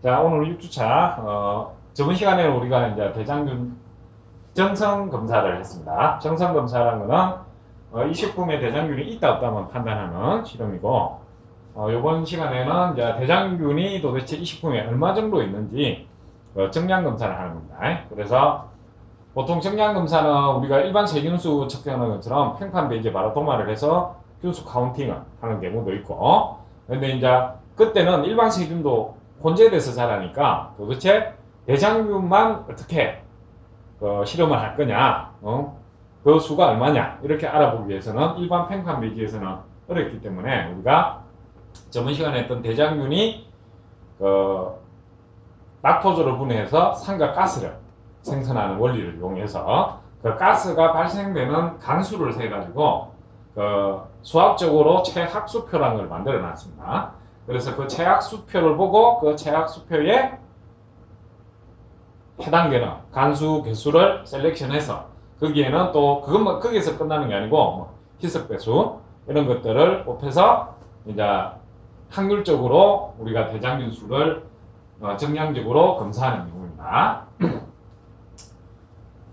자, 오늘 6주차, 저번 시간에 우리가 이제 대장균 정성 검사를 했습니다. 정성 검사라는 거는 이 식품에 대장균이 있다 없다만 판단하는 실험이고, 이번 시간에는 이제 대장균이 도대체 이 식품에 얼마 정도 있는지 정량 검사를 하는 겁니다. 그래서 보통 정량 검사는 우리가 일반 세균수 측정하는 것처럼 평판 베이지에 바로 도마를 해서 균수 카운팅을 하는 경우도 있고, 근데 이제 그때는 일반 세균도 혼재돼서 자라니까 도대체 대장균만 어떻게 실험을 할 거냐, 그 수가 얼마냐 이렇게 알아보기 위해서는 일반 평판 베이지에서는 어렵기 때문에 우리가 저번 시간에 했던 대장균이 락토즈를 분해해서 산과 가스를 생성하는 원리를 이용해서 그 가스가 발생되는 간수를 세 가지고 수학적으로 최학수표라는 걸 만들어 놨습니다. 그래서 그 최학수표를 보고 그 최학수표에 해당되는 간수 개수를 셀렉션해서 거기에는 또 그것만 거기에서 끝나는 게 아니고 희석 배수 이런 것들을 곱해서 이제 확률적으로 우리가 대장균 수를 정량적으로 검사하는 경우입니다.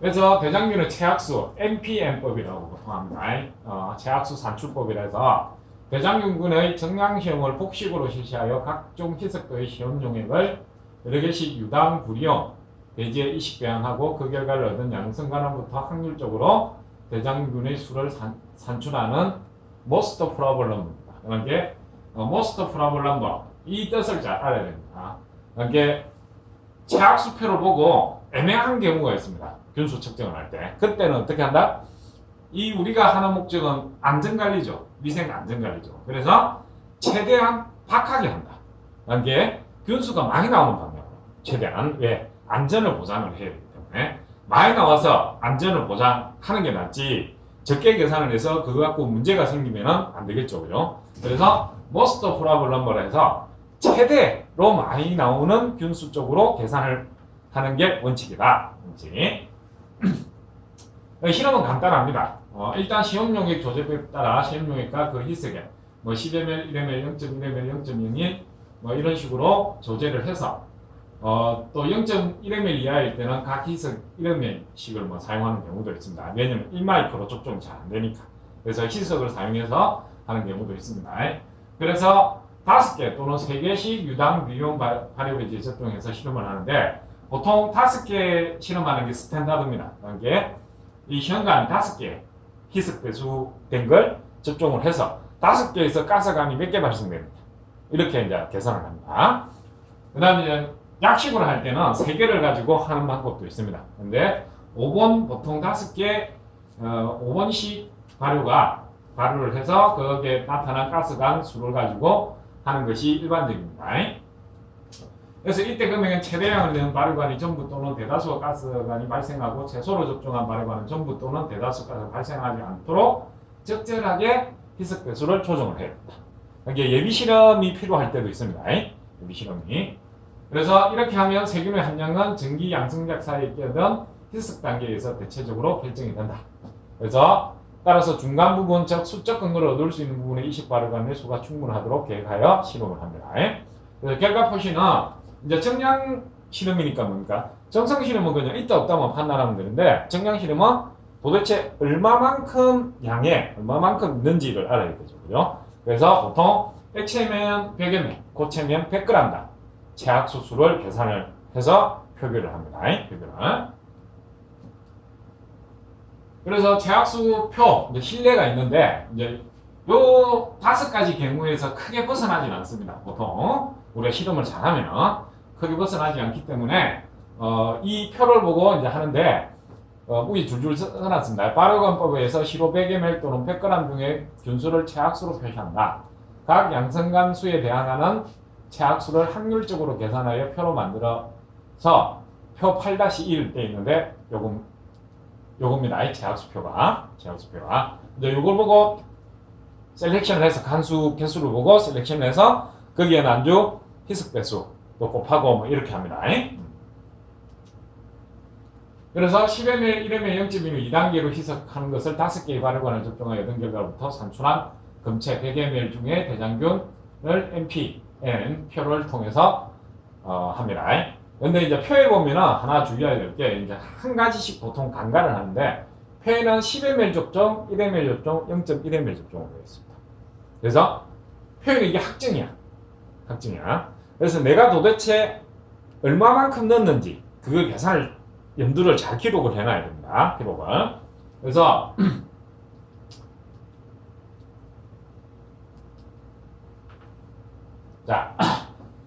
그래서 대장균의 최학수 MPN법이라고 보통 합니다. 최학수 산출법이라 해서 대장균군의 정량시험을 복식으로 실시하여 각종 희석도의 시험 용액을 여러 개씩 유당 불이용 배지에 이식 배양하고 그 결과를 얻은 양성간음부터 확률적으로 대장균의 수를 산출하는 most probable number입니다. 그러니까 most probable number 이 뜻을 잘 알아야 됩니다. 그러니까 최악수표를 보고 애매한 경우가 있습니다. 균수 측정을 할 때. 그때는 어떻게 한다? 이 우리가 하는 목적은 안전관리죠. 위생 안전관리죠. 그래서 최대한 박하게 한다. 그러니까 균수가 많이 나오는 방향으로 최대한 왜? 안전을 보장을 해야 되기 때문에 많이 나와서 안전을 보장하는 게 낫지 적게 계산을 해서 그거 갖고 문제가 생기면 안 되겠죠. 그죠? 그래서 most probable number로 해서 최대로 많이 나오는 균수 쪽으로 계산을 하는 게 원칙이다. 실험은 간단합니다. 일단 시험용액 조제법에 따라 시험용액과 그 희석액 10ml, 1ml, 0.1ml, 0.01 이런 식으로 조제를 해서 또 0.1ml 이하일 때는 각 희석 1ml씩을 사용하는 경우도 있습니다. 왜냐면 1마이크로 접종이 잘 안 되니까. 그래서 희석을 사용해서 하는 경우도 있습니다. 그래서 5개 또는 3개씩 유당 미용 발효배지에 접종해서 실험을 하는데 보통 5개 실험하는 게 스탠다드입니다. 그러니까 이 시험관이 5개 희석 배수된 걸 접종을 해서 5개에서 가스관이 몇 개 발생됩니다. 이렇게 이제 계산을 합니다. 그 다음에 이제 약식으로 할 때는 3개를 가지고 하는 방법도 있습니다. 근데 5번 보통 5개 5번씩 발효를 해서 거기에 나타난 가스관 수를 가지고 하는 것이 일반적입니다. 그래서 이때 그러면 최대량을 내는 발효관이 전부 또는 대다수 가스관이 발생하고 최소로 접종한 발효관은 전부 또는 대다수 가스가 발생하지 않도록 적절하게 희석 배수를 조정을 해야 됩니다. 그러니까 예비 실험이 필요할 때도 있습니다. 예비 실험이. 그래서 이렇게 하면 세균의 함량은 전기 양성작 사이에 끼어든 희석 단계에서 대체적으로 결정이 된다. 그래서 따라서 중간 부분 즉 수적 근거를 얻을 수 있는 부분의 이식 발효관의 수가 충분하도록 계획하여 실험을 합니다. 그래서 결과 표시는 이제 정량 실험이니까 뭡니까? 정성 실험은 그냥 있다 없다만 판단하면 되는데 정량 실험은 도대체 얼마만큼 양에 얼마만큼 있는지를 알아야 되죠. 그죠? 그래서 보통 액체면 100ml, 고체면 100g당 최악수수를 계산을 해서 표기를 합니다. 표기를. 그래서 최악수표 실내가 있는데 이제 요 5가지 경우에서 크게 벗어나진 않습니다. 보통 우리가 실험을 잘하면 크게 벗어나지 않기 때문에 이 표를 보고 이제 하는데 우리 줄줄 써놨습니다. 발효관법에서 시로 100ml 또는 100g 중에 균수를 최악수로 표시한다. 각 양성간 수에 대항하는 최악수를 확률적으로 계산하여 표로 만들어서 표 8-1 때 있는데 요겁니다. 최악수표가. 이제 요걸 보고 셀렉션을 해서 간수 개수를 보고 셀렉션을 해서 거기에 난주 희석 배수도 곱하고 이렇게 합니다. 그래서 10ml, 1ml, 0.1ml 2단계로 희석하는 것을 5개의 발효관을 접종하여 얻은 결과부터 산출한 검체 100ml 중에 대장균을 MPN 표를 통해서 합니다. 근데 이제 표에 보면은 하나 주의해야 될 게 이제 한 가지씩 보통 간간을 하는데 표에는 10ml 접종, 1ml 접종, 0.1ml 접종으로 되어 있습니다. 그래서 표에는 이게 확증이야. 확증이야. 그래서 내가 도대체 얼마만큼 넣었는지 그 계산을 염두를 잘 기록을 해놔야 됩니다. 기록을. 그래서 자,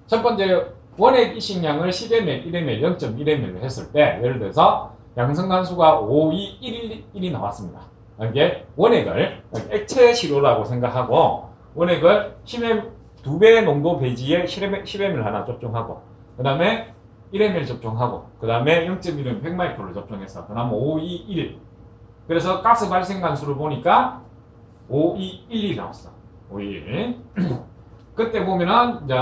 첫 번째 원액 이식량을 10ml, 1ml, 0.1ml로 했을 때 예를 들어서 양성간수가 5, 2, 1이 나왔습니다. 이게 원액을 액체 시료라고 생각하고 원액을 10ml 2배 농도 배지에 10ml 하나 접종하고 그 다음에 1ml 접종하고 그 다음에 0.1ml 100마이크로를 접종해서 그 다음 5, 2, 1 그래서 가스 발생 간수를 보니까 5, 2, 1이 나왔어. 5, 2, 1 그때 보면은 이제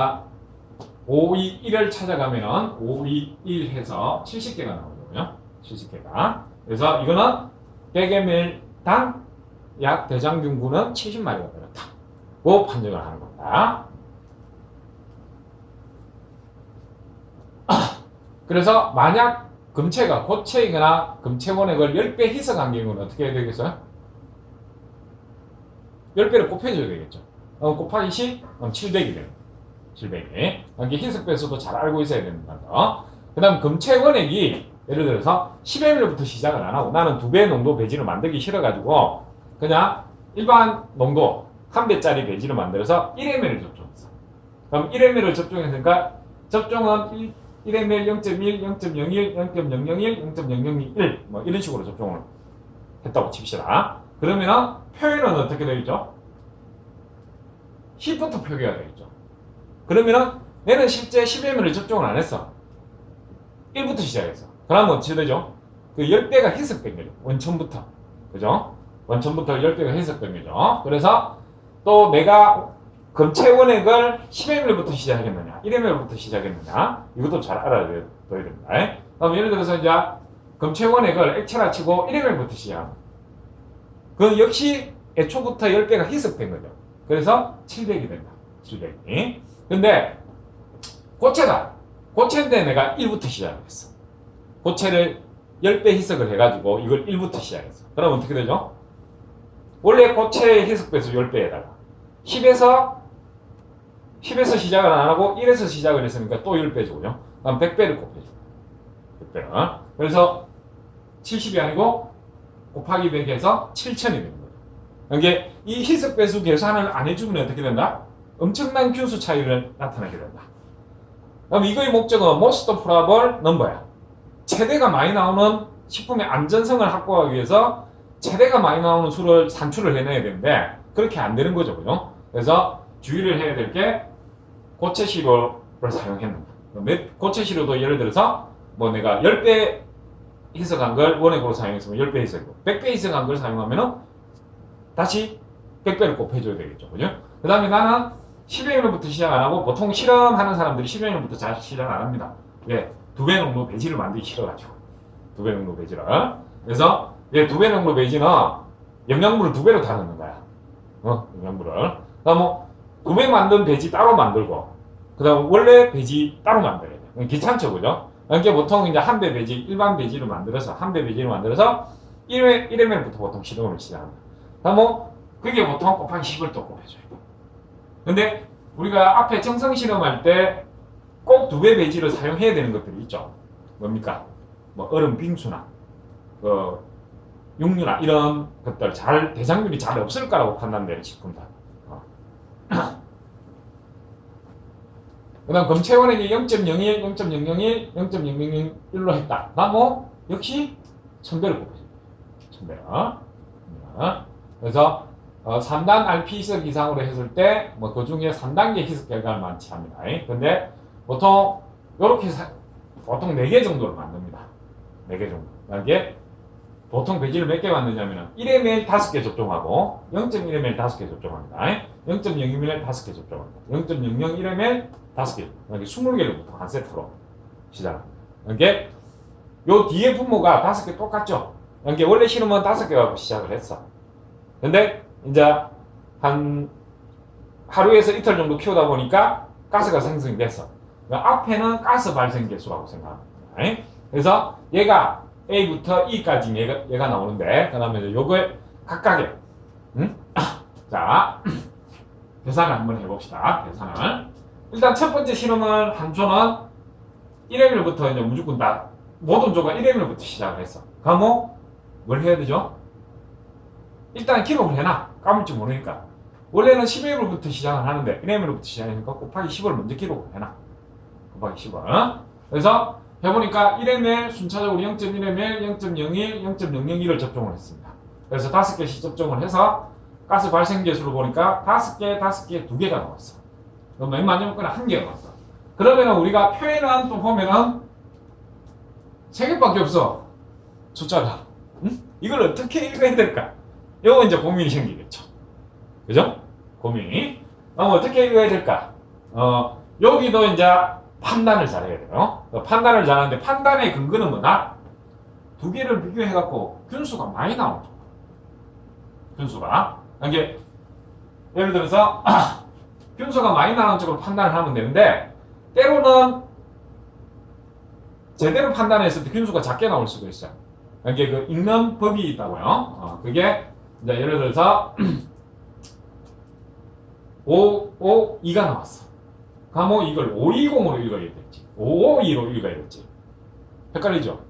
5, 2, 1을 찾아가면은 5, 2, 1 해서 70개가 나오거든요. 70개가. 그래서 이거는 100ml당 약 대장균군은 70마리가 들었다고 판정을 하는 겁니다. 그래서 만약 금체가 고체이거나 금체 원액을 10배 희석한 경우는 어떻게 해야 되겠어요? 10배를 곱해줘야 되겠죠. 곱하기 10, 그럼 700이 됩니다. 700이. 이게 희석 배수도 잘 알고 있어야 됩니다. 그 다음 금체 원액이 예를 들어서 10ml부터 시작을 안 하고 나는 2배 농도 배지를 만들기 싫어가지고 그냥 일반 농도 1배짜리 배지를 만들어서 1ml를 접종했어. 그럼 1ml를 접종했으니까 접종은 1ml 0.1, 0.01, 0.001, 0.0001 뭐 이런 식으로 접종을 했다고 칩시다. 그러면은 표현은 어떻게 되겠죠? 10부터 표기가 되겠죠. 그러면은 얘는 실제 10ml를 접종을 안 했어. 1부터 시작했어. 그러면 어떻게 되죠? 그 10배가 희석된 거죠. 원천부터. 그죠? 원천부터 10배가 희석된 거죠. 그래서 또 내가 금체 원액을 10ml부터 시작했느냐, 1ml부터 시작했느냐, 이것도 잘 알아둬야 됩니다. 그럼 예를 들어서 이제 금체 원액을 액체라 치고 1ml부터 시작합니다. 그건 역시 애초부터 10배가 희석된 거죠. 그래서 700이 된다. 700이. 근데 고체다. 고체인데 내가 1부터 시작했어. 고체를 10배 희석을 해가지고 이걸 1부터 시작했어. 그럼 어떻게 되죠? 원래 고체의 희석배수 10배에다가 10에서 시작을 안 하고 1에서 시작을 했으니까 또 10배죠. 그죠? 그럼 100배를 곱해줘. 100배. 그래서 70이 아니고 곱하기 100에서 7000이 되는 거죠. 이게 이 희석배수 계산을 안 해주면 어떻게 된다? 엄청난 균수 차이를 나타내게 된다. 그럼 이거의 목적은 most probable number야. 최대가 많이 나오는 식품의 안전성을 확보하기 위해서 최대가 많이 나오는 수를 산출을 해내야 되는데 그렇게 안 되는 거죠. 그죠? 그래서 주의를 해야 될 게 고체 시료를 사용했는가. 고체 시료도 예를 들어서 뭐 내가 10배 희석한 걸 원액으로 사용했으면 10배 희석이고 100배 희석한 걸 사용하면은 다시 100배를 곱해줘야 되겠죠. 그죠? 그 다음에 나는 10ml부터 시작 안 하고 보통 실험하는 사람들이 10ml부터 잘 시작 안 합니다. 왜? 2배 농도 배지를 만들기 싫어가지고. 2배 농도 배지를. 그래서 2배 농도 배지는 영양분을 2배로 다 넣는 거야. 영양분을. 그다음 뭐 2배 만든 배지 따로 만들고 그다음 원래 배지 따로 만들어야 돼. 귀찮죠, 그죠? 그러니까 보통 이제 한 배 배지, 일반 배지를 만들어서 한 배 배지를 만들어서 1ml부터 보통 실험을 시작합니다. 그다음 뭐 그게 보통 곱하기 10을 또 곱해줘요. 근데 우리가 앞에 정성 실험할 때 꼭 2배 배지를 사용해야 되는 것들이 있죠. 뭡니까? 뭐 얼음 빙수나 육류나 이런 것들 대장균이 잘 없을 거라고 판단되는 식품들. 그 다음 검체 원액이 0.01, 0.001, 0.001로 했다. 나 뭐 역시 1000배를 곱해줘. 1000배. 그래서 3단 RP 희석 이상으로 했을 때 뭐 그 중에 3단계 희석 결과를 많지 합니다. 근데 보통 요렇게 보통 4개 정도를 만듭니다. 4개 정도. 그게 보통 배지를 몇 개 만드냐면은 1ml 5개 접종하고 0.1ml 5개 접종합니다. 0.02ml 5개 접종합니다. 0.001ml 5개. 이렇게 20개를 보통 한 세트로 시작합니다. 이게 요 뒤에 분모가 5개 똑같죠? 이게 원래 실험은 5개 갖고 시작을 했어. 근데 이제 한 하루에서 이틀 정도 키우다 보니까 가스가 생성이 됐어. 그 앞에는 가스 발생 개수라고 생각합니다. 그래서 얘가 A부터 E까지 얘가 나오는데 그 다음에 요거에 각각의 자 계산을 한번 해봅시다. 계산을 일단 첫 번째 실험을 한초는 1ml부터 이제 무조건 다 모든 조가 1ml부터 시작을 했어. 그럼 뭘 해야 되죠? 일단 기록을 해놔. 까먹을지 모르니까. 원래는 10ml부터 시작을 하는데 1ml부터 시작하니까 곱하기 10을 먼저 기록을 해놔. 곱하기 10을. 그래서 해보니까 1ml 순차적으로 0.1ml, 0.01, 0.001을 접종을 했습니다. 그래서 5개씩 접종을 해서 가스 발생 개수를 보니까 5개, 5개, 2개가 나왔어. 그럼 맨 마지막 거는 1개가 나왔어. 그러면은 우리가 표현은 또 보면은 3개밖에 없어. 숫자가. 이걸 어떻게 읽어야 될까? 요거 이제 고민이 생기겠죠. 그죠? 고민이. 어떻게 읽어야 될까? 여기도 이제 판단을 잘해야 돼요. 판단을 잘하는데 판단의 근거는 뭐냐? 2개를 비교해갖고 균수가 많이 나오죠. 균수가. 이게 예를 들어서 균수가 많이 나오는 쪽으로 판단을 하면 되는데 때로는 제대로 판단했을 때 균수가 작게 나올 수도 있어요. 이게 그 읽는 법이 있다고요. 그게 이제 예를 들어서 552가 나왔어. 그럼 이걸 520으로 읽어야 될지 552로 읽어야 될지 헷갈리죠?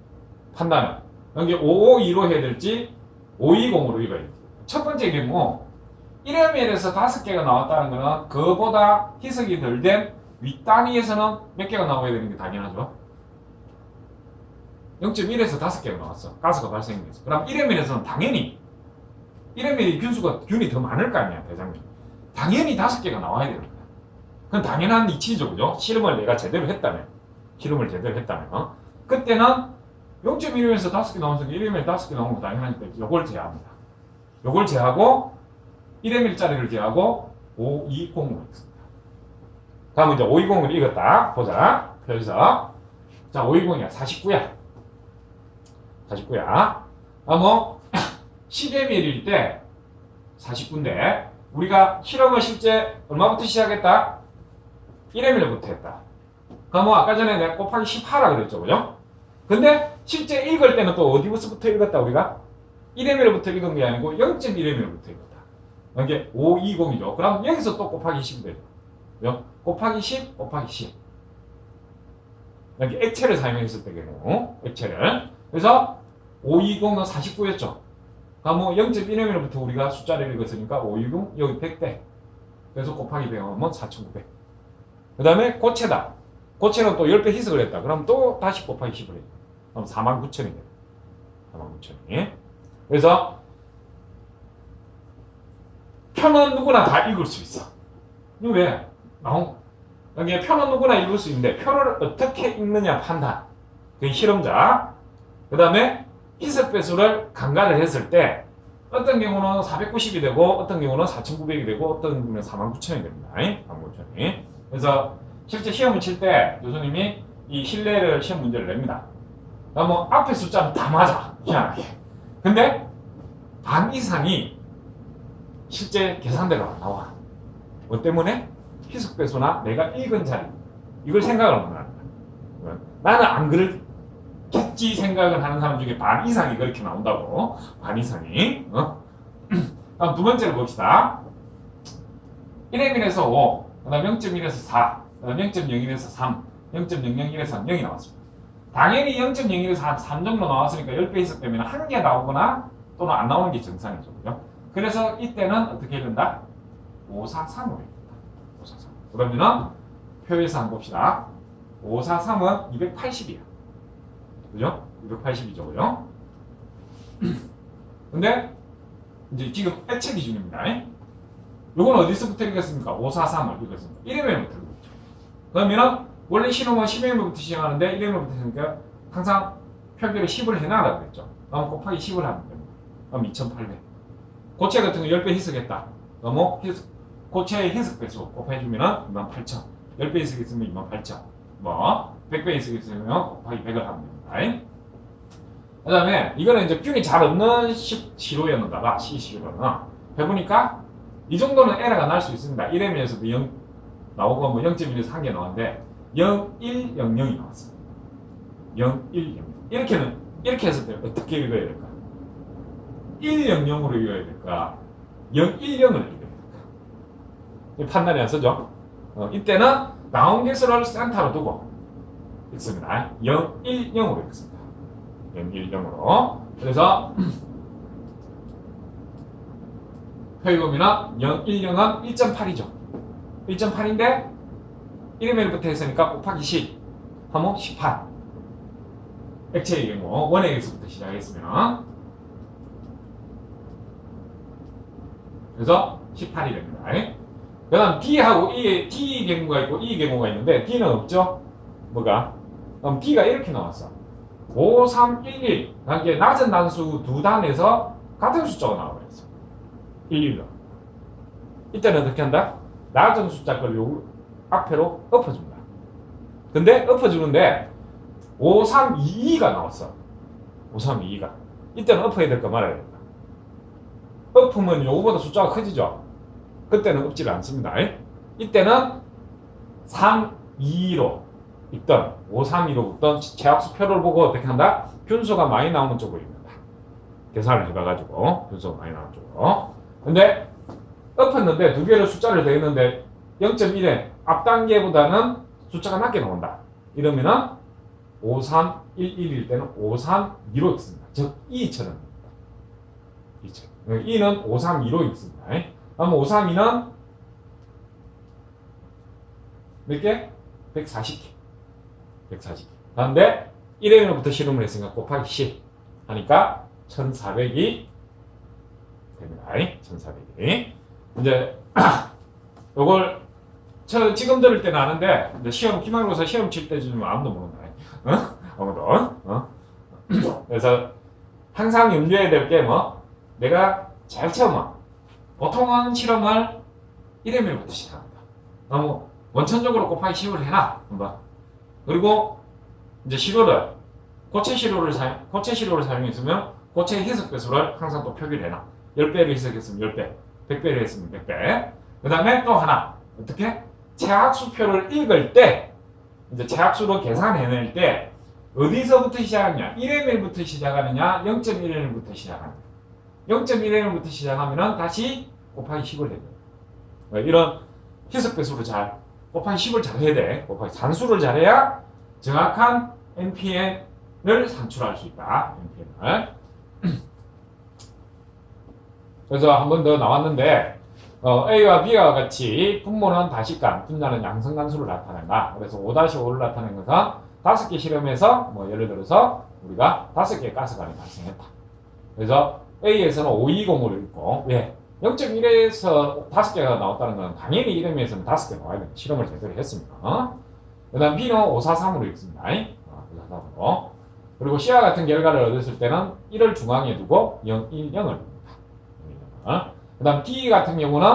판단은. 이게 552로 해야 될지 520으로 읽어야 될지. 첫 번째 경우 1ml에서 5개가 나왔다는 거는 그보다 희석이 덜 된 윗단위에서는 몇 개가 나와야 되는 게 당연하죠. 0.1에서 5개가 나왔어. 가스가 발생해서. 그럼 1ml에서는 당연히 1ml 균이 더 많을 거 아니야, 대장님. 당연히 5개가 나와야 되는 거야. 그건 당연한 이치죠, 그죠? 실험을 내가 제대로 했다면. 그때는 0.1ml에서 5개 나오면서 1ml 5개 나오는 거 당연하니까 요걸 제외합니다. 요걸 제외하고 1ml짜리를 제외하고 520으로 했습니다. 다음 이제 520을 읽었다. 보자. 여기서 자 520이야. 49야. 49야. 10ml일 때 49인데 우리가 실험을 실제 얼마부터 시작했다? 1ml부터 했다. 그럼 아까 전에 내가 곱하기 10 하라 그랬죠, 그죠? 근데 실제 읽을 때는 또 어디부터 읽었다 우리가? 1ml부터 읽은 게 아니고 0.1ml부터 읽었다. 이게 520이죠. 그럼 여기서 또 곱하기 10이 되죠. 곱하기 10, 곱하기 10. 여기 액체를 사용했을 때겠고, 액체를. 그래서 520은 49였죠. 그럼 0.1ml부터 우리가 숫자를 읽었으니까 520, 여기 100대. 그래서 곱하기 100하면 4,900. 그 다음에 고체다. 고체는 또 10배 희석을 했다. 그럼 또 다시 곱하기 10을 해요. 그럼 49,000이 돼요. 49,000이. 그래서 표는 누구나 다 읽을 수 있어. 이거 왜? 여기 표는 누구나 읽을 수 있는데 표를 어떻게 읽느냐 판단. 그 실험자. 그 다음에 희석 배수를 간과를 했을 때 어떤 경우는 490이 되고 어떤 경우는 4,900이 되고 어떤 경우는 49,000이 됩니다. 49,000이. 그래서 실제 시험을 칠 때 교수님이 이 실내를 시험 문제를 냅니다. 그러면 앞에 숫자는 다 맞아. 희한하게. 근데 반 이상이 실제 계산대로 안 나와. 뭐 때문에? 희석 배수나 내가 읽은 자리. 이걸 생각을 못 한다. 나는 안 그렇겠지 생각을 하는 사람 중에 반 이상이 그렇게 나온다고. 반 이상이. 다음 두 번째를 봅시다. 1ml에서 5, 그 다음 0.1에서 4, 그 다음 0.01에서 3, 0.001에서 0이 나왔습니다. 당연히 0.01에서 3 정도 나왔으니까 10배 희석되면 한 개 나오거나 또는 안 나오는 게 정상이죠. 그죠? 그래서 이때는 어떻게 해야 된다? 543으로 해야 된다. 543. 그러면은 표에서 한번 봅시다. 543은 280이야. 그죠? 280이죠. 그죠? 근데 이제 지금 액체 기준입니다. 요건 어디서부터 읽었습니까? 543을 읽었습니다. 1ml부터 읽었죠. 그러면은 원래 실험은 10ml부터 시작하는데 1ml부터 했으니까 항상 표기를 10을 해놔라 그랬죠. 그럼 곱하기 10을 하면 됩니다. 그럼 2800. 고체 같은 거 10배 희석했다. 그럼 고체의 희석 배수 곱해주면 28000. 10배 희석했으면 28000. 100배 희석했으면 곱하기 100을 하면 됩니다. 그 다음에 이거는 이제 균이 잘 없는 시로였는가 봐. C시로는. 해보니까 이 정도는 에러가 날 수 있습니다. 1ml에서도 0 나오고 0.1에서 1개 나왔는데 0100이 나왔어요. 0100. 이렇게 했을 때 어떻게 읽어야 될까? 100으로 읽어야 될까? 010을 읽어야 될까? 판단이 안 서죠? 이때는 나온 개수를 센터로 두고 읽습니다. 010으로 읽습니다. 010으로. 그래서 표기범위는 010은 1.8이죠. 1.8인데 1m부터 했으니까 곱하기 10 하면 18. 액체의 경우 원액에서부터 시작했으면 그래서 18이 됩니다. 그 다음 D하고 D 경우가 있고 E 경우가 있는데 D는 없죠? 뭐가? 그럼 D가 이렇게 나왔어. 5, 3, 1, 1. 그러니까 낮은 단수 두 단에서 같은 숫자가 나와버렸어. 1, 1로. 이때는 어떻게 한다? 낮은 숫자 걸 요 앞에로 엎어줍니다. 근데 엎어주는데 5, 3, 2, 2가 나왔어. 5, 3, 2, 2가. 이때는 엎어야 될까 말아야 될까? 엎으면 요거보다 숫자가 커지죠? 그때는 엎지를 않습니다. 이때는 3, 2로 읽던 5, 3, 2로 읽던 제약수표를 보고 어떻게 한다? 균수가 많이 나오는 쪽으로 읽는다. 계산을 해봐가지고 균수가 많이 나오는 쪽으로. 근데 엎었는데 두 개를 숫자를 대했는데 0.1에 앞 단계보다는 숫자가 낮게 나온다. 이러면은 5, 3, 1, 1일 때는 5, 3, 2로 읽습니다. 즉 2처럼. 2는 5, 3, 2로 읽습니다. 그럼 5, 3, 2는 몇 개? 140개. 140개. 그런데 1m부터 실험을 했으니까 곱하기 10 하니까 1400이 됩니다. 1400이. 이제 요걸 지금 들을 때는 아는데 이제 시험 기말고사 시험 칠 때 좀 아무도 모른다. 아무도. 그래서 항상 염두해야 될 게 뭐 내가 제일 처음 보통은 실험을 1m부터 시작합니다. 너무 원천적으로 곱하기 10을 해놔. 한번. 그리고 이제 시료를 고체 시료를 사용했으면 고체 희석 배수를 항상 또 표기를 해놔. 10배를 희석했으면 10배, 100배를 했으면 100배. 그 다음에 또 하나 어떻게? 체학수표를 읽을 때 이제 체학수로 계산해낼 때 어디서부터 시작하느냐? 1ml부터 시작하느냐? 0.1ml부터 시작하느냐? 0.1ml부터 시작하면은 다시 곱하기 10을 해야 돼. 이런 희석 배수를 곱하기 10을 잘 해야 돼. 곱하기 산수를 잘해야 정확한 NPN을 산출할 수 있다. NPN을. 그래서 한 번 더 나왔는데 A와 B와 같이 분모는 다시간, 분자는 양성간수를 나타낸다. 그래서 5-5를 나타낸 것은 5개 실험에서 뭐 예를 들어서 우리가 5개의 가스관이 발생했다. 그래서 A에서는 520을 읽고 왜? 0.1에서 5개가 나왔다는 건 당연히 1m에서는 5개 나와야 됩니다. 실험을 제대로 했습니다. 그 다음 B는 543으로 읽습니다. 543으로. 그리고 C와 같은 결과를 얻었을 때는 1을 중앙에 두고 0, 1, 0을 읽습니다. 그 다음 D 같은 경우는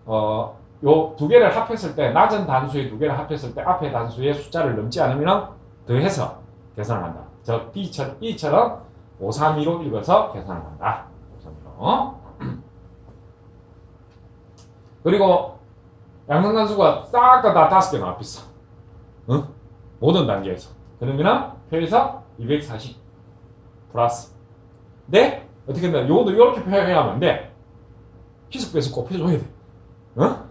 요 두 개를 합했을 때 낮은 단수의 두 개를 합했을 때 앞에 단수의 숫자를 넘지 않으면 더해서 계산을 한다. 즉 E처럼 532로 읽어서 계산을 한다. 532로. 그리고 양성간수가 싹 다 5개 나와 있어. 응? 모든 단계에서. 그러면은 표에서 240 플러스. 네? 어떻게 된다? 요것도 이렇게 표현하면 안 돼. 희석배수 꼭 해줘야 돼. 어?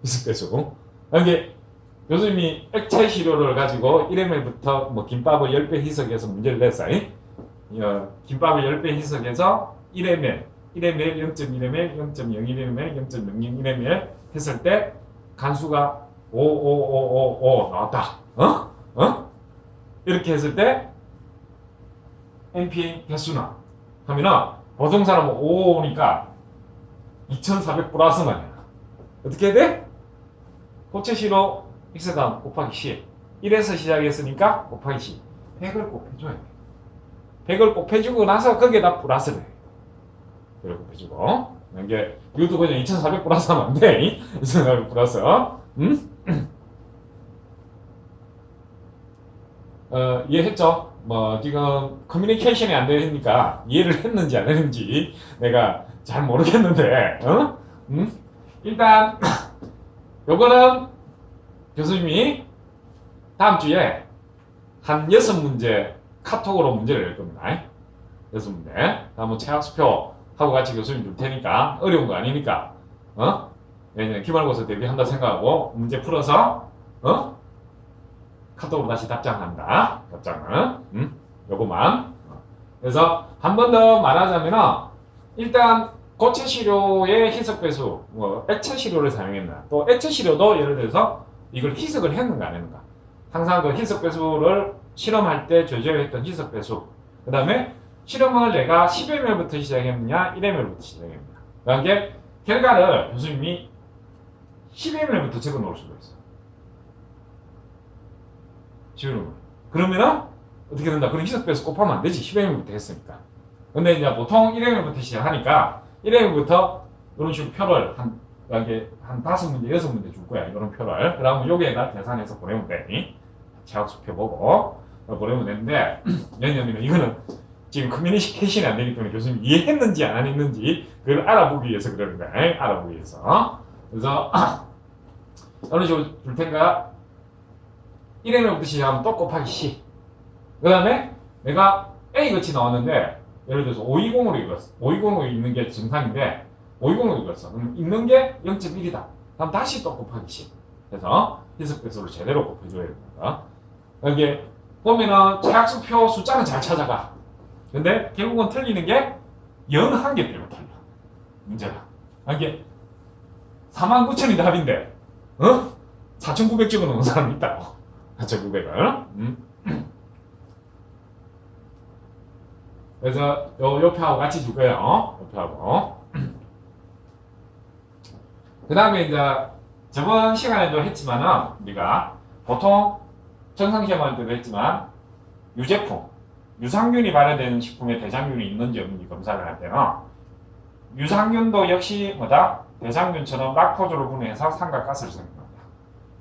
희석배수. 이게 교수님이 액체 시료를 가지고 1ml부터 뭐 김밥을 10배 희석해서 문제를 냈어요. 김밥을 10배 희석해서 1ml, 0.1ml, 0.01ml, 0.001ml 했을 때 간수가 5 나왔다. 이렇게 했을 때 NPN 개수나 하면은 보통 사람은 5니까 2400 플러스 말이야. 어떻게 해야 돼? 고체시로 x당 곱하기 10. 1에서 시작했으니까 곱하기 10. 100을 꼭 해줘야 돼. 100을 꼭 해주고 나서 거기에다 플러스를 해. 100을 꼭 해주고. 이게 이것도 그냥 2400 플러스 하면 안 돼. 2400 플러스. 이해했죠? 뭐 지금 커뮤니케이션이 안 되니까 이해를 했는지 안 했는지 내가 잘 모르겠는데 일단 요거는 교수님이 다음 주에 한 6문제 카톡으로 문제를 낼 겁니다. 6문제. 한번 체학수표 하고 같이 교수님 줄 테니까 어려운 거 아니니까 왜냐면 기말고사 대비한다 생각하고 문제 풀어서 카톡으로 다시 답장한다. 답장은 요거만. 그래서 한 번 더 말하자면은 일단 고체 시료의 희석 배수, 액체 시료를 사용했나, 또 액체 시료도 예를 들어서 이걸 희석을 했는가 안 했는가. 항상 그 희석 배수를 실험할 때 조절했던 희석 배수. 그 다음에 실험을 내가 10ml부터 시작했느냐, 1ml부터 시작했느냐. 그러니까 결과를 교수님이 10ml부터 적어 놓을 수도 있어요. 10ml. 그러면은 어떻게 된다? 그럼 희석 배수 곱하면 안 되지. 10ml부터 했으니까. 근데 이제 보통 1ml부터 시작하니까 1ml부터 이런 식으로 표를 한 5문제, 6문제 줄 거야. 이런 표를. 그러면 여기에다 계산해서 보내면 돼. 체학수표 보고 보내면 되는데, 왜냐면 이거는 지금 커뮤니케이션이 안 되기 때문에 교수님이 이해했는지 안 했는지 그걸 알아보기 위해서 그러는 거야. 알아보기 위해서. 그래서 이런 식으로 줄 테니까 1m부터 시작하면 또 곱하기 C. 그 다음에 내가 A 거치 나왔는데 예를 들어서 520으로 읽었어. 520으로 읽는 게 정상인데 520으로 읽었어. 그럼 읽는 게 0.1이다. 그럼 다시 또 곱하기 C. 그래서 희석 배수를 제대로 곱해줘야 됩니다. 여기 보면은 체학수표 숫자는 잘 찾아가. 근데 결국은 틀리는 게 0한 개 때문에 틀려. 문제가. 이게 49,000이 답인데 4,900 적어놓은 사람이 있다고. 4,900을. 그래서 요 표하고 같이 줄 거예요. 요 표하고. 그 다음에 이제 저번 시간에도 했지만은 우리가 보통 정상시험 할 때도 했지만 유제품, 유산균이 발효되는 식품에 대장균이 있는지 없는지 검사를 할 때는 유산균도 역시 뭐다? 대장균처럼 락토즈로 분해해서 삼각가스를 생성합니다.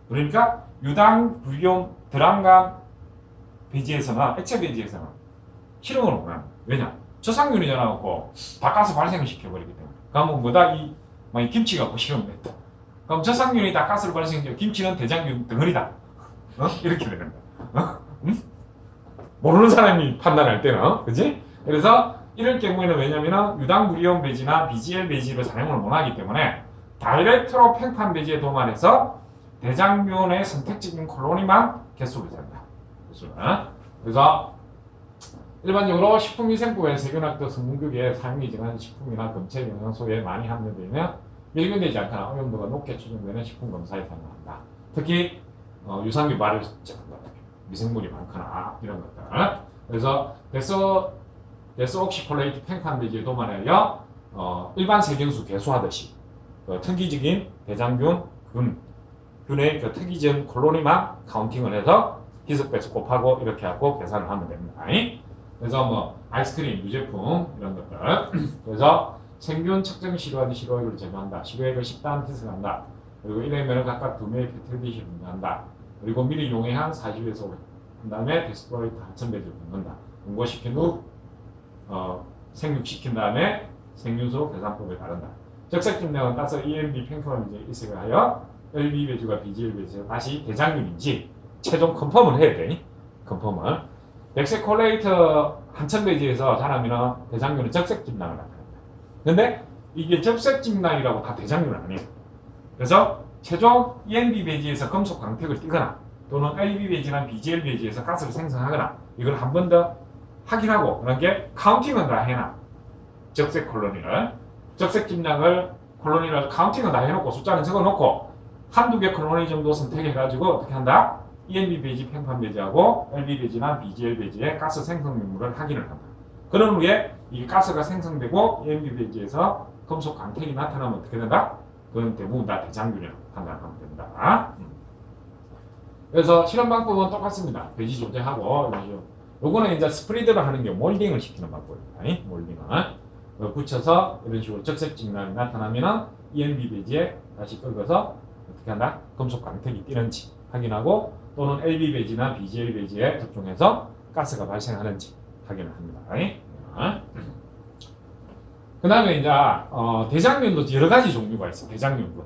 그러니까 유당, 불륨, 드랑간 배지에서는 액체 배지에서는 실험을 못합니다. 왜냐? 저상균이잖아 갖고 닭가스 발생을 시켜버리기 때문에. 그러면 뭐다? 이 김치 갖고 실험을 했다. 그럼 저상균이 닭가스를 발생시켜 김치는 대장균 덩어리다. 이렇게 되는 거야. 모르는 사람이 판단할 때는, 그지? 그래서 이럴 경우에는 왜냐면은 유당 불이온 배지나 BGL 배지를 사용을 못하기 때문에 다이렉트로 팽판 배지에 도말해서 대장균의 선택적인 콜로니만 개수를 잡니다. 그래서 일반적으로 식품위생법의 세균학적 성분교계에 사용이 지난 식품이나 검체 영양소에 많이 함유되어 있는 밀균되지 않거나 오염도가 높게 추정되는 식품 검사에 사용한다. 특히 유산균 발효 미생물이 많거나 이런 것들. 그래서 데스옥시콜레이트 팽판 배지에 도말하여 일반 세균수 개수하듯이 특이적인 대장균 균의 그 특이적인 콜로니만 카운팅을 해서 희석 배수 곱하고 이렇게 하고 계산을 하면 됩니다. 그래서 뭐 아이스크림, 유제품 이런 것들. 그래서 생균 측정 시료와 시료액을 제거한다. 시료액을 10단 희석한다. 그리고 1ml 각각 2매의 페트리디시 분해한다. 그리고 미리 용해한 40에서 5. 그 다음에 데스플로이트 1000배를 붓는다. 응고시킨 후 생육시킨 다음에 생균수 계산법에 따른다. 적색증량은 따서 EMB 팽크로미제 이식을 하여 LB 배지와 BGL 배지가 다시 대장균인지 최종 컨펌을 해야 돼. 컨펌을. 백색콜레이트 1000배지에서 자라면 대장균은 적색증량을 나타낸다. 근데 이게 적색증량이라고 다 대장균은 아니에요. 그래서 최종 EMB 배지에서 금속 광택을 띠거나 또는 LB 배지나 BGL 배지에서 가스를 생성하거나 이걸 한 번 더 확인하고 그런 게 카운팅은 다 해놔. 적색 콜로니를. 적색 침략을 콜로니를 카운팅은 다 해놓고 숫자는 적어놓고 한두 개 콜로니 정도 선택해가지고 어떻게 한다? EMB 배지, 팽판 배지하고 LB 배지나 BGL 배지의 가스 생성 유무를 확인을 한다. 그런 후에 이 가스가 생성되고 EMB 배지에서 금속 광택이 나타나면 어떻게 된다? 그건 대부분 다 대장균이라고 판단하면 된다. 그래서 실험 방법은 똑같습니다. 배지 조제하고 요거는 이제 스프리드를 하는 게 몰딩을 시키는 방법입니다. 몰딩을 붙여서 이런 식으로 적색 증량이 나타나면은 EMB 배지에 다시 긁어서 어떻게 한다? 금속 광택이 띄는지 확인하고 또는 LB 배지나 BGL 배지에 집중해서 가스가 발생하는지 확인을 합니다. 그 다음에 이제 대장균도 여러 가지 종류가 있어요. 대장균도.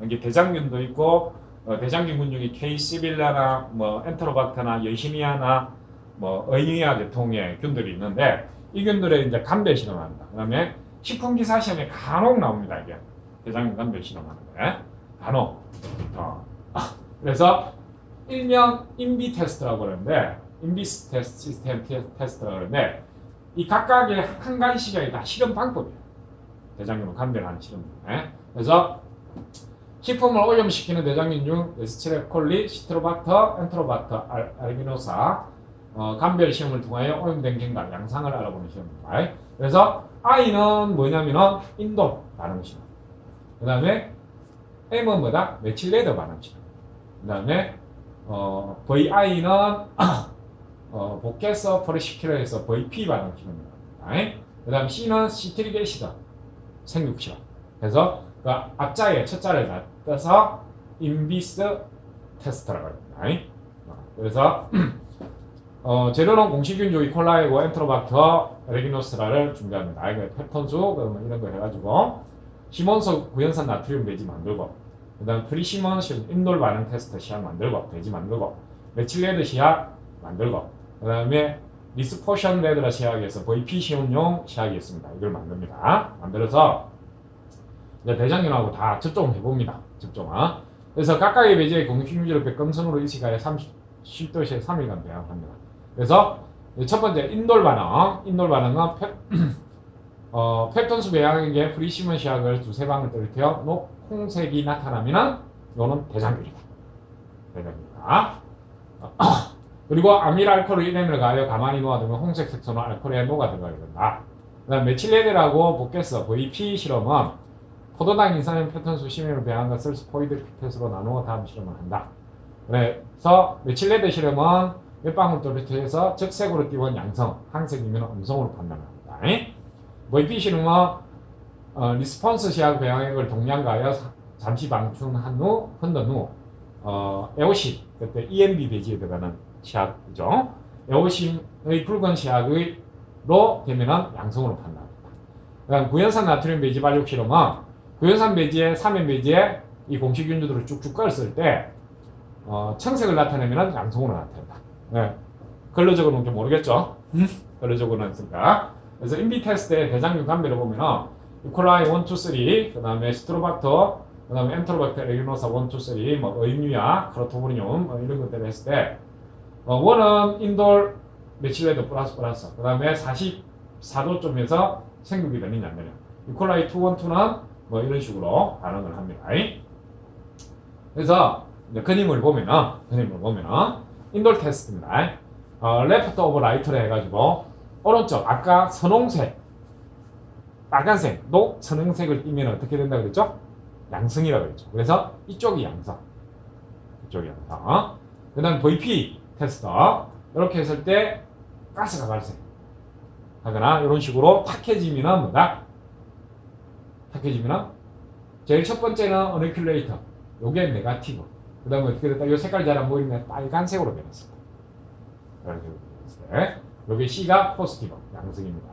이게 대장균도 있고 대장균 군중이 K11라나 뭐 엔테로박터나 여시니아나 뭐 의유야 계통의 균들이 있는데 이 균들의 이제 감별 실험합니다. 그다음에 식품 기사 시험에 간혹 나옵니다. 이게 대장균 감별 실험하는데 간혹. 그래서 일명 인비 테스트라고 그러는데 인비 시스템 테스트라고 그러는데 이 각각의 한 가지씩이 다 실험 방법이에요. 대장균을 감별하는 실험. 그래서 식품을 오염시키는 대장균 중 에스체레콜리, 시트로박터, 엔테로박터, 아르기노사 감별 시험을 통하여 오염된 갱과 양상을 알아보는 시험입니다. 그래서 I는 뭐냐면은 인돌 반응 시험. 그 다음에 M은 뭐다? 메칠레드 반응 시험. 그 다음에 VI는 복개서 포리시키로에서 VP 반응 시험입니다. 그 다음 C는 시트릭 애시드 생육 시험. 그래서 그 앞자에 첫 자를 놔서 인비스 테스트라고 합니다. 그래서 재료는 공식균조 이콜라이고 엔테로박터 레기노스라를 준비합니다. 이거 펩톤수 이런 거 해가지고 시몬소 구연산 나트륨 배지 만들고 그다음 프리시몬 인돌 반응 테스트 시약 만들고 배지 만들고 메칠레드 시약 만들고 그다음에 리스포션 레드라 시약에서 VP 시험용 시약이 있습니다. 이걸 만듭니다. 만들어서 이제 대장균하고 다 접종을 해봅니다. 그래서 각각의 배지의 공식균조를 백검선으로 일시간에 30도씨에 3일간 배양합니다. 그래서 첫 번째 인돌 반응은 펩톤수 배양액에 프리시먼 시약을 두세 방울 떨어뜨려 녹홍색이 나타나면은 이거는 대장균이다. 그리고 아밀 알코올 1ml 가하여 가만히 놓아두면 홍색 색소는 알코올에 녹아 들어가게 된다. 그다음 메칠레드라고 복개서 VP 실험은 포도당 인산염 펩톤수 10ml 배양한 것을 스포이드 피펫으로 나누어 다음 실험을 한다. 그래서 메칠레드 실험은 몇 방울 떨어뜨려서 적색으로 띄운 양성, 항색이면 음성으로 판단합니다. VP 실험은 리스폰스 시약 배양액을 동량가하여 잠시 방충한 후 흔든 후 에오신 그때 EMB 배지에 들어가는 시약이죠. 에오신의 붉은 시약으로 되면은 양성으로 판단합니다. 그다음 구연산 나트륨 배지 발육 실험은 구연산 배지에 3연 배지에 이 공식균주들을 쭉쭉 끌었을 때 청색을 나타내면 양성으로 나타낸다. 네. 글로적으로는 좀 모르겠죠? 글로적으로는 있으니까. 그래서 인비 테스트의 대장균 감별을 보면은 이콜라이 1, 2, 3, 그 다음에 스트로박터, 그 다음에 엔테로박터 레기노사 1, 2, 3, 뭐 의뮤야, 크로토브리뇽 이런 것들을 했을 때 1은 인돌 메칠레드 플러스, 그 다음에 44도쯤에서 생육이 되느냐 안 되냐. 이콜라이 2, 1, 2는 뭐 이런 식으로 반응을 합니다. 그래서 그림을 보면은 인돌 테스트입니다. 레프트 오브 라이트를 해가지고 오른쪽 아까 선홍색, 빨간색, 녹선홍색을 띄면 어떻게 된다 그랬죠? 양성이라고 그랬죠. 그래서 이쪽이 양성, 그 다음 VP 테스트 이렇게 했을 때 가스가 발생 하거나 이런 식으로 탁해지면은 뭐다? 탁해지면은 제일 첫 번째는 어니큘레이터, 요게 네가티브. 그 다음에 어떻게 됐다? 이 색깔이 잘 안 보이는데 빨간색으로 변했습니다. 여기 C가 포지티브, 양성입니다.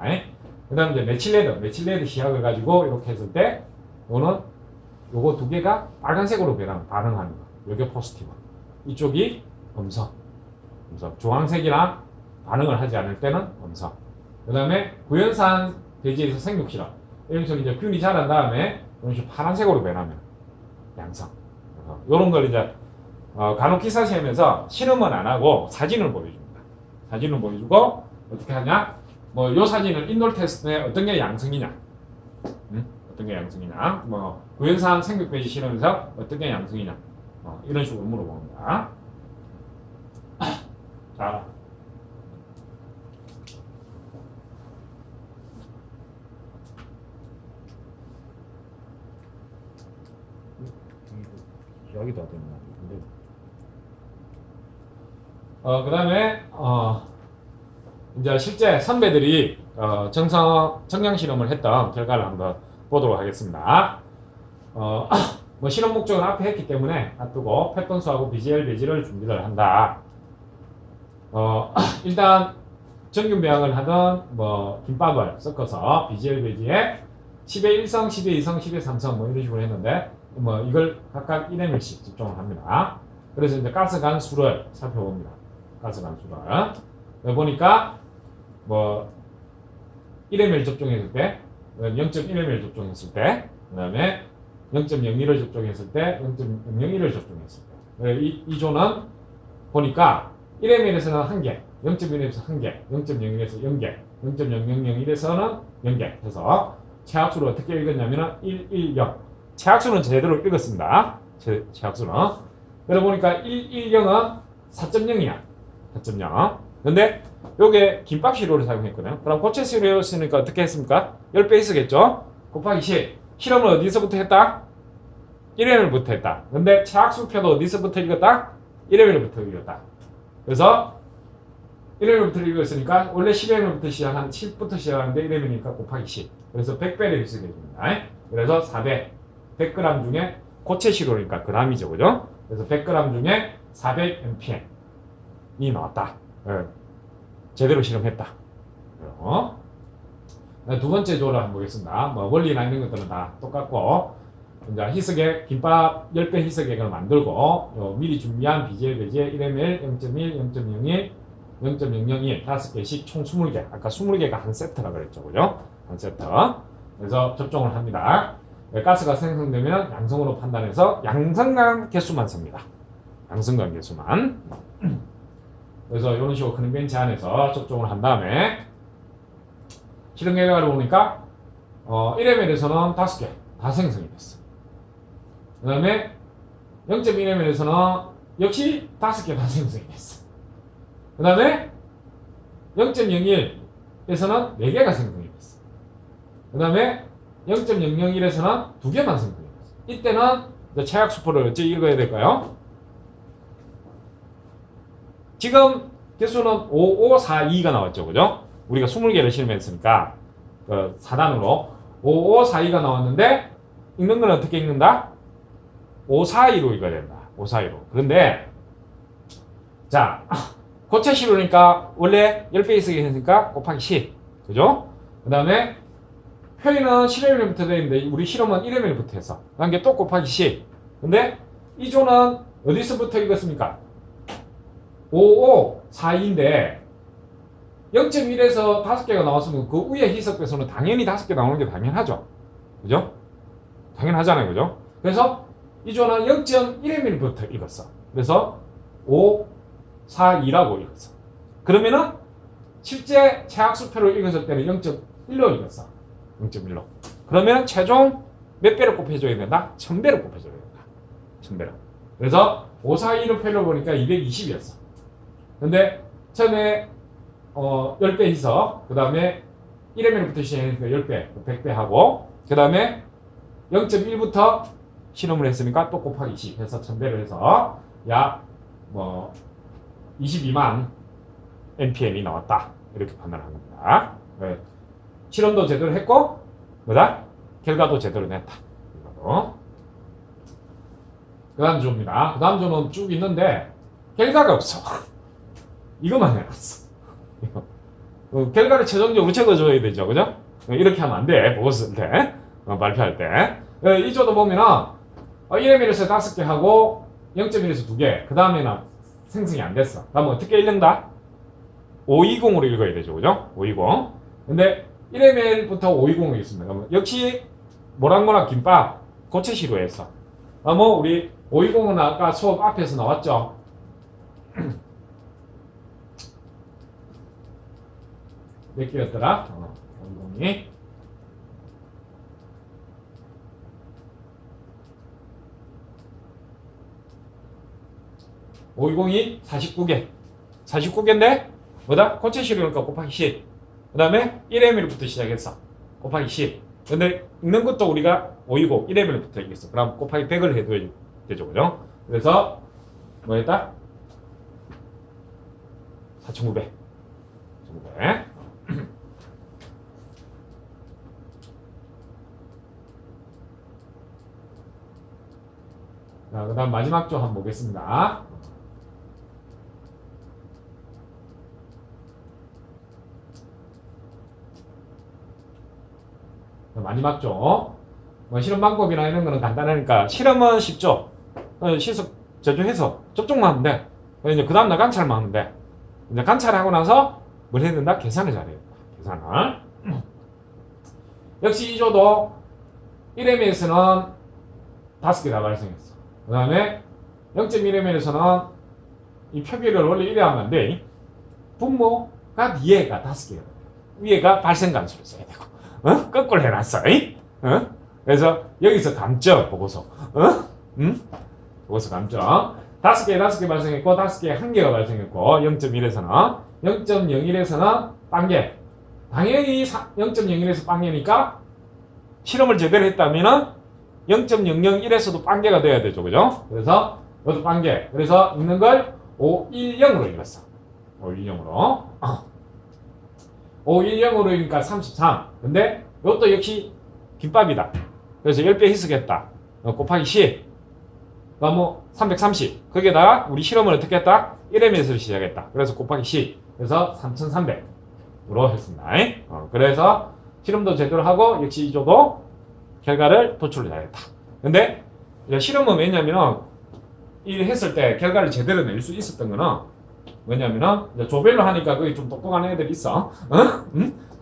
그 다음에 이제 메칠레드 시약을 가지고 이렇게 했을 때 요거 두 개가 빨간색으로 반응하는 거. 요게 포지티브. 이쪽이 음성. 주황색이랑 반응을 하지 않을 때는 음성. 그 다음에 구연산 배지에서 생육 실험. 이런 식으로 이제 균이 자란 다음에 이런 식으로 파란색으로 변하면 양성. 이런 걸 이제 간혹 기사 시험에서 실험은 안 하고 사진을 보여줍니다. 사진을 보여주고 어떻게 하냐? 뭐 요 사진은 인돌 테스트에 어떤 게 양성이냐? 어떤 게 양성이냐? 뭐 구연산 생육 배지 실험에서 어떤 게 양성이냐? 이런 식으로 물어봅니다. 자. 여기도 어땠나? 그 다음에 이제 실제 선배들이 정량 실험을 했던 결과를 한번 보도록 하겠습니다. 뭐 실험 목적은 앞에 했기 때문에 놔두고 펩톤수하고 BGL 배지를 준비를 한다. 일단 정균 배양을 하던 뭐 김밥을 섞어서 BGL 배지에 10의 1성, 10의 2성, 10의 3성 뭐 이런 식으로 했는데 뭐 이걸 각각 1ml씩 접종을 합니다. 그래서 이제 가스관 수를 살펴봅니다. 가스관 수를 보니까 뭐 1ml 접종했을 때, 0.1ml 접종했을 때, 그 다음에 0.01을 접종했을 때, 0.001을 접종했을 때. 이 조는 보니까 1ml에서는 1개, 0.1에서 1개, 0.01에서 0개, 0.0001에서는 0개 해서 최악수를 어떻게 읽었냐면은 110. 최악수는 제대로 읽었습니다. 최악수는. 그러다 보니까 110은 4.0이야. 4.0. 근데 요게 김밥 시료를 사용했거든요. 그럼 고체 시료였으니까 어떻게 했습니까? 10베이스겠죠? 곱하기 10. 실험을 어디서부터 했다? 1ml부터 했다. 근데 최악수표도 어디서부터 읽었다? 1ml부터 읽었다. 그래서 1ml부터 읽었으니까 원래 10ml부터 시작한 10부터 시작하는데 1ml니까 곱하기 10. 그래서 100배를 쓰게 됩니다. 그래서 400. 100g 중에 고체 시료니까 g이죠. 그죠? 그래서 100g 중에 400mpm이 나왔다. 제대로 실험했다. 두 번째 조를 한번 보겠습니다. 뭐 원리나 있는 것들은 다 똑같고, 이제 희석액, 김밥 10배 희석액을 만들고, 미리 준비한 BGL, 배지에 1ml, 0.1, 0.01, 0.001, 5개씩 총 20개. 아까 20개가 한 세트라고 그랬죠. 그죠? 한 세트. 그래서 접종을 합니다. 가스가 생성되면 양성으로 판단해서 양성간 개수만 씁니다. 양성간 개수만. 그래서 이런 식으로 큰 벤치 안에서 접종을 한 다음에 실험 결과를 보니까 1ml에서는 5개 다 생성이 됐어. 그 다음에 0.1ml에서는 역시 5개 다 생성이 됐어. 그 다음에 0.01에서는 4개가 생성이 됐어. 그 다음에 0.001에서는 2개만 생성이 됐어. 이때는 최악 수포를 어찌 읽어야 될까요? 지금 개수는 5542가 나왔죠. 그죠? 우리가 20개를 실험했으니까 4단으로 5542가 나왔는데 읽는 건 어떻게 읽는다? 542로 읽어야 된다. 542로. 그런데 자, 고체 시료니까 원래 10베이스가 했으니까 곱하기 10. 그죠? 그 다음에 표현은 10ml부터 되어 있는데 우리 실험은 1ml부터 했어. 그러니까 또 곱하기 10. 근데 이 조는 어디서부터 읽었습니까? 5542인데 0.1에서 5개가 나왔으면 그 위에 희석배수는 당연히 5개 나오는 게 당연하죠. 그죠? 당연하잖아요. 그죠? 그래서 이 조는 0.1ml부터 읽었어. 그래서 542라고 읽었어. 그러면은 실제 최악수표로 읽었을 때는 0.1로 읽었어. 0.1로. 그러면 최종 몇 배를 곱해줘야 된다? 1000배를 곱해줘야 된다. 1000배를. 그래서 542로 표현해보니까 220이었어. 근데 처음에 10배 희석, 그 다음에 1ml부터 시작했으니까 10배, 100배 하고, 그 다음에 0.1부터 실험을 했으니까 또 곱하기 20 해서 1000배를 해서 약 22만 mpm이 나왔다. 이렇게 판단을 합니다. 네. 실험도 제대로 했고, 뭐다? 결과도 제대로 냈다. 그 다음 조입니다. 그 다음 조는 쭉 있는데 결과가 없어. 이것만 해놨어. 결과를 최종적으로 적어줘야 되죠. 그죠? 이렇게 하면 안 돼. 보고 쓸 때. 발표할 때. 이 조도 보면은 1ml에서 5개 하고 0.1에서 2개. 그 다음에는 생성이 안 됐어. 그러면 어떻게 읽는다? 520으로 읽어야 되죠. 그죠? 520. 근데 1ml부터 520이 있습니다. 그러면 역시 모락모락 김밥 고체 시료에서. 우리 520은 아까 수업 앞에서 나왔죠. 몇 개였더라? 520이. (520이) 49개. 49개인데 뭐다? 고체 시료니까 곱하기 10. 그 다음에 1ml부터 시작했어. 곱하기 10. 근데 읽는 것도 우리가 520, 1ml부터 읽겠어. 그럼 곱하기 100을 해도 되죠. 그죠? 그래서 뭐 했다? 4,900. 4,900. 자, 그 다음 마지막 조 한번 보겠습니다. 마지막 조. 뭐 실험 방법이나 이런 거는 간단하니까 실험은 쉽죠. 실습 제조해서 접종만 하면 돼. 이제 그 다음날 관찰만 하면 돼. 이제 관찰하고 나서 뭘 해야 된다? 계산을 잘해야 된다. 계산을. 역시 이조도 1m에서는 5개 다 발생했어. 그 다음에 0.1m에서는 이 표기를 원래 1회 하면 안 돼. 분모가 위에가 5개가 위에가 발생 관수를 써야 되고 거꾸로 해놨어. 그래서 여기서 감점 보고서 보고서 감점 5개 발생했고 5개 1개가 발생했고 0.1에서는 0.01에서는 빵개 당연히 0.01에서 빵개니까 실험을 제대로 했다면은 0.001에서도 빵개가 돼야 되죠. 그죠? 그래서 이것도 빵개. 그래서 읽는 걸 510으로 읽었어. 510으로. 510으로니까 33. 근데 이것도 역시 김밥이다. 그래서 10배 희석했다. 곱하기 10. 그러면 330. 거기에다가 우리 실험을 어떻게 했다? 1m에서 시작했다. 그래서 곱하기 10. 그래서 3300으로 했습니다. 그래서 실험도 제대로 하고 역시 이조도 결과를 도출을 잘했다. 근데 실험은 왜냐면은 이 했을 때 결과를 제대로 낼 수 있었던 거는 왜냐면은 조별로 하니까 거기 좀 똑똑한 애들 있어.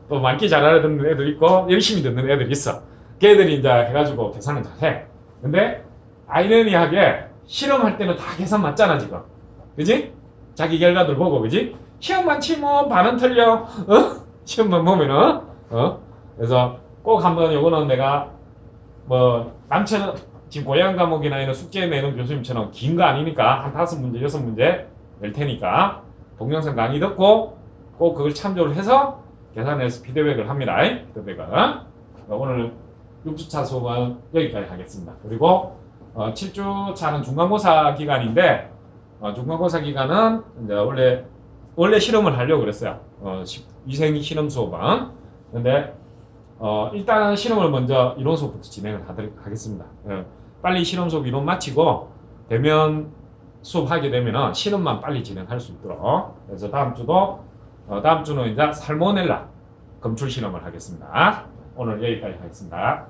또 말기 잘 알아듣는 애들 있고 열심히 듣는 애들 있어. 걔들이 이제 해가지고 계산을 잘해. 근데 아이러니하게 실험할 때는 다 계산 맞잖아 지금. 그지? 자기 결과들 보고 그지? 시험만 치면 반은 틀려. 시험만 보면은 그래서 꼭 한번 요거는 내가 뭐 남처럼 지금 고양 과목이나 이런 숙제 내는 교수님처럼 긴 거 아니니까 한 5문제 6문제 낼 테니까 동영상 강의 듣고 꼭 그걸 참조를 해서 계산해서 피드백을 합니다. 피드백은 오늘 6주차 수업은 여기까지 하겠습니다. 그리고 7주차는 중간고사 기간인데 중간고사 기간은 이제 원래 실험을 하려고 그랬어요. 위생 실험 수업은. 근데 일단 실험을 먼저 이론 수업부터 진행을 하겠습니다. 빨리 실험 수업 이론 마치고 대면 수업하게 되면은 실험만 빨리 진행할 수 있도록. 그래서 다음 주는 이제 살모넬라 검출 실험을 하겠습니다. 오늘 여기까지 하겠습니다.